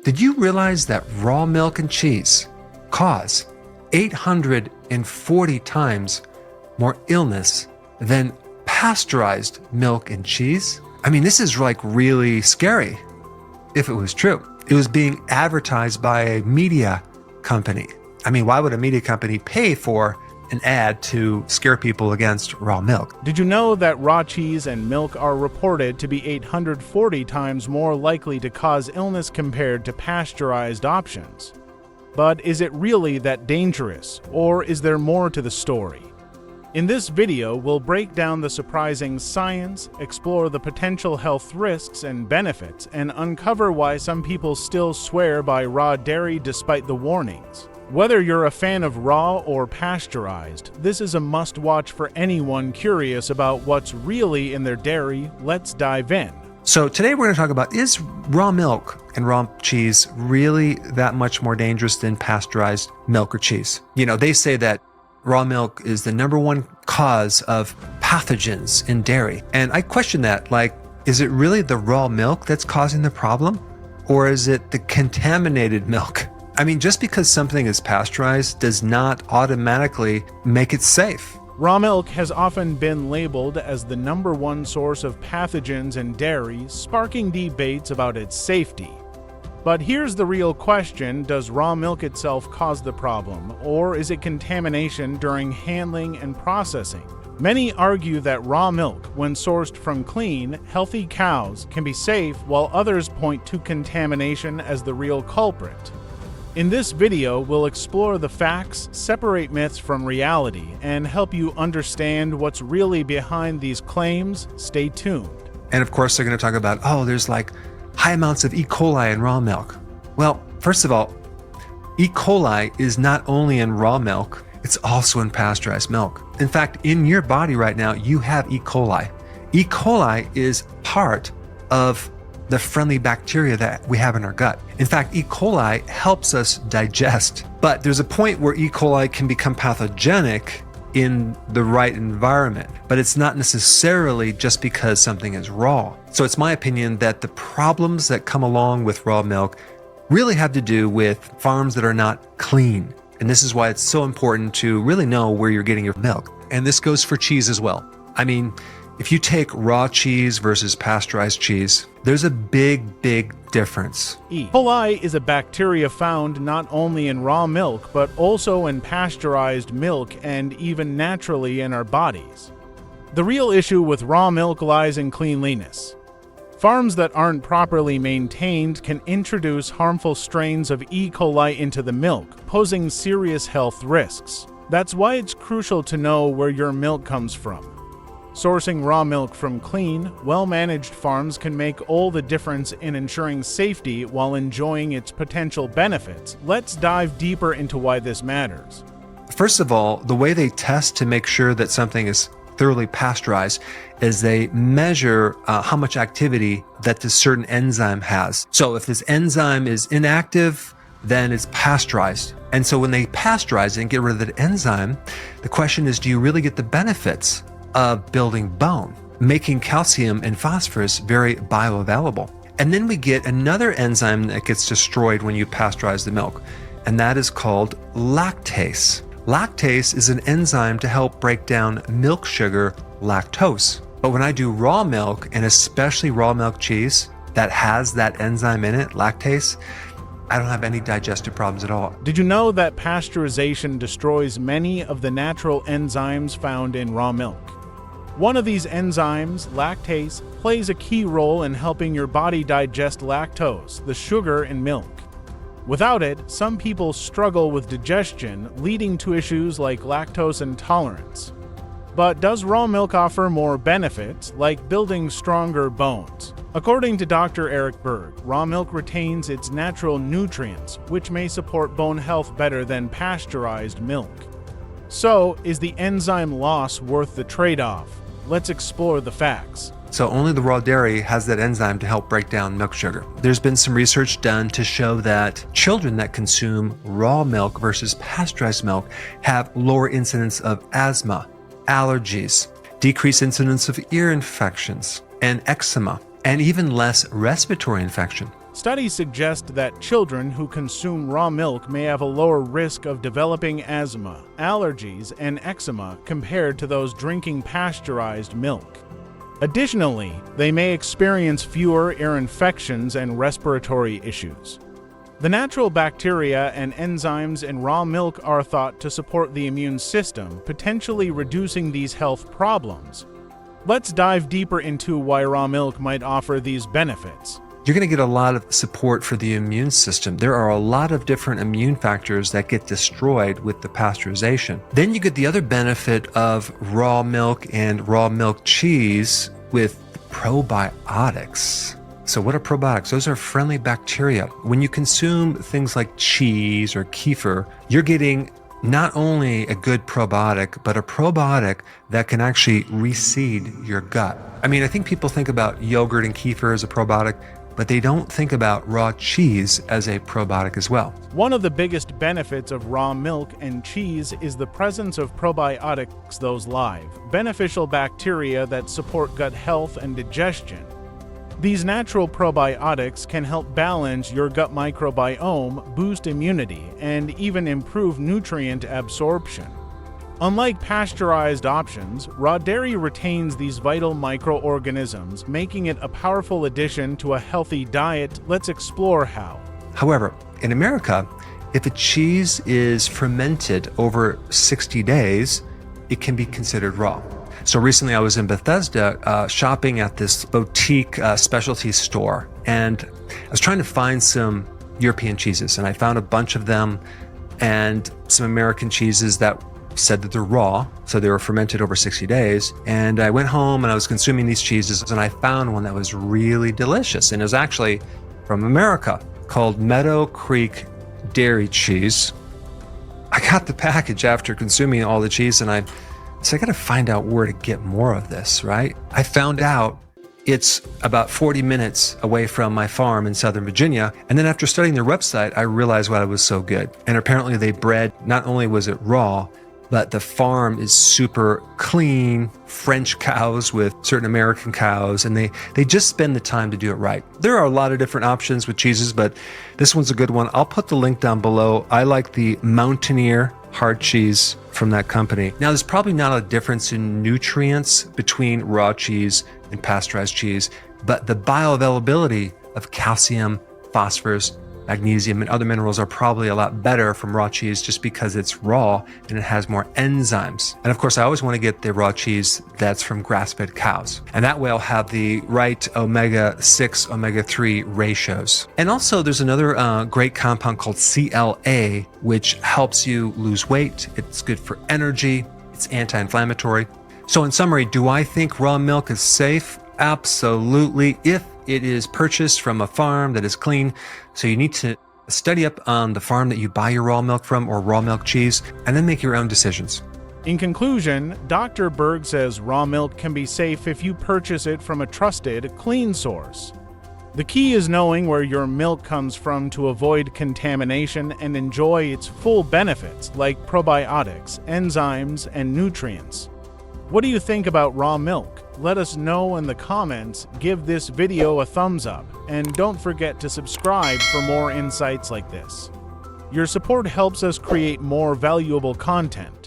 Did you realize that raw milk and cheese cause 840 times more illness than pasteurized milk and cheese? I mean, this is like really scary if it was true. It was being advertised by a media company. I mean, why would a media company pay for an ad to scare people against raw milk? Did you know that raw cheese and milk are reported to be 840 times more likely to cause illness compared to pasteurized options? But is it really that dangerous, or is there more to the story? In this video, we'll break down the surprising science, explore the potential health risks and benefits, and uncover why some people still swear by raw dairy despite the warnings. Whether you're a fan of raw or pasteurized, this is a must-watch for anyone curious about what's really in their dairy. Let's dive in. So today we're going to talk about, is raw milk and raw cheese really that much more dangerous than pasteurized milk or cheese? You know, they say that raw milk is the #1 cause of pathogens in dairy. And I question that, like, is it really the raw milk that's causing the problem? Or is it the contaminated milk? I mean, just because something is pasteurized does not automatically make it safe. Raw milk has often been labeled as the #1 source of pathogens in dairy, sparking debates about its safety. But here's the real question: does raw milk itself cause the problem, or is it contamination during handling and processing? Many argue that raw milk, when sourced from clean, healthy cows, can be safe, while others point to contamination as the real culprit. In this video, we'll explore the facts, separate myths from reality, and help you understand what's really behind these claims. Stay tuned. And of course, they're going to talk about, oh, there's like high amounts of E. coli in raw milk. Well, first of all, E. coli is not only in raw milk, it's also in pasteurized milk. In fact, in your body right now, you have E. coli. E. coli is part of the friendly bacteria that we have in our gut. In fact, E. coli helps us digest. But there's a point where E. coli can become pathogenic in the right environment, but it's not necessarily just because something is raw. So it's my opinion that the problems that come along with raw milk really have to do with farms that are not clean. And this is why it's so important to really know where you're getting your milk. And this goes for cheese as well. I mean, if you take raw cheese versus pasteurized cheese, there's a big difference. E. coli is a bacteria found not only in raw milk, but also in pasteurized milk and even naturally in our bodies. The real issue with raw milk lies in cleanliness. Farms that aren't properly maintained can introduce harmful strains of E. coli into the milk, posing serious health risks. That's why it's crucial to know where your milk comes from. Sourcing raw milk from clean, well-managed farms can make all the difference in ensuring safety while enjoying its potential benefits. Let's dive deeper into why this matters. First of all, the way they test to make sure that something is thoroughly pasteurized is they measure how much activity that this certain enzyme has. So if this enzyme is inactive, then it's pasteurized. And so when they pasteurize it and get rid of the enzyme, the question is, do you really get the benefits of building bone, making calcium and phosphorus very bioavailable? And then we get another enzyme that gets destroyed when you pasteurize the milk, and that is called lactase. Lactase is an enzyme to help break down milk sugar, lactose. But when I do raw milk, and especially raw milk cheese that has that enzyme in it, lactase, I don't have any digestive problems at all. Did you know that pasteurization destroys many of the natural enzymes found in raw milk? One of these enzymes, lactase, plays a key role in helping your body digest lactose, the sugar in milk. Without it, some people struggle with digestion, leading to issues like lactose intolerance. But does raw milk offer more benefits, like building stronger bones? According to Dr. Berg, raw milk retains its natural nutrients, which may support bone health better than pasteurized milk. So, is the enzyme loss worth the trade-off? Let's explore the facts. So only the raw dairy has that enzyme to help break down milk sugar. There's been some research done to show that children that consume raw milk versus pasteurized milk have lower incidence of asthma, allergies, decreased incidence of ear infections, and eczema, and even less respiratory infection. Studies suggest that children who consume raw milk may have a lower risk of developing asthma, allergies, and eczema compared to those drinking pasteurized milk. Additionally, they may experience fewer ear infections and respiratory issues. The natural bacteria and enzymes in raw milk are thought to support the immune system, potentially reducing these health problems. Let's dive deeper into why raw milk might offer these benefits. You're going to get a lot of support for the immune system. There are a lot of different immune factors that get destroyed with the pasteurization. Then you get the other benefit of raw milk and raw milk cheese with probiotics. So what are probiotics? Those are friendly bacteria. When you consume things like cheese or kefir, you're getting not only a good probiotic, but a probiotic that can actually reseed your gut. I mean, I think people think about yogurt and kefir as a probiotic, but they don't think about raw cheese as a probiotic as well. One of the biggest benefits of raw milk and cheese is the presence of probiotics, those live, beneficial bacteria that support gut health and digestion. These natural probiotics can help balance your gut microbiome, boost immunity, and even improve nutrient absorption. Unlike pasteurized options, raw dairy retains these vital microorganisms, making it a powerful addition to a healthy diet. Let's explore how. However, in America, if a cheese is fermented over 60 days, it can be considered raw. So recently I was in Bethesda shopping at this boutique specialty store, and I was trying to find some European cheeses, and I found a bunch of them and some American cheeses that said that they're raw, so they were fermented over 60 days. And I went home and I was consuming these cheeses, and I found one that was really delicious, and it was actually from America, called Meadow Creek Dairy Cheese. I got the package after consuming all the cheese, and I got to find out where to get more of this, right? I found out it's about 40 minutes away from my farm in Southern Virginia. And then after studying their website, I realized why it was so good. And apparently they bred, not only was it raw, but the farm is super clean, French cows with certain American cows, and they just spend the time to do it right. There are a lot of different options with cheeses, but this one's a good one. I'll put the link down below. I like the Mountaineer hard cheese from that company. Now, there's probably not a difference in nutrients between raw cheese and pasteurized cheese, but the bioavailability of calcium, phosphorus, magnesium, and other minerals are probably a lot better from raw cheese just because it's raw and it has more enzymes. And of course, I always want to get the raw cheese that's from grass-fed cows. And that way I'll have the right omega-6, omega-3 ratios. And also there's another great compound called CLA, which helps you lose weight. It's good for energy. It's anti-inflammatory. So in summary, do I think raw milk is safe? Absolutely, if it is purchased from a farm that is clean. So you need to study up on the farm that you buy your raw milk from or raw milk cheese, and then make your own decisions. In conclusion, Dr. Berg says raw milk can be safe if you purchase it from a trusted, clean source. The key is knowing where your milk comes from to avoid contamination and enjoy its full benefits like probiotics, enzymes, and nutrients. What do you think about raw milk? Let us know in the comments, give this video a thumbs up, and don't forget to subscribe for more insights like this. Your support helps us create more valuable content.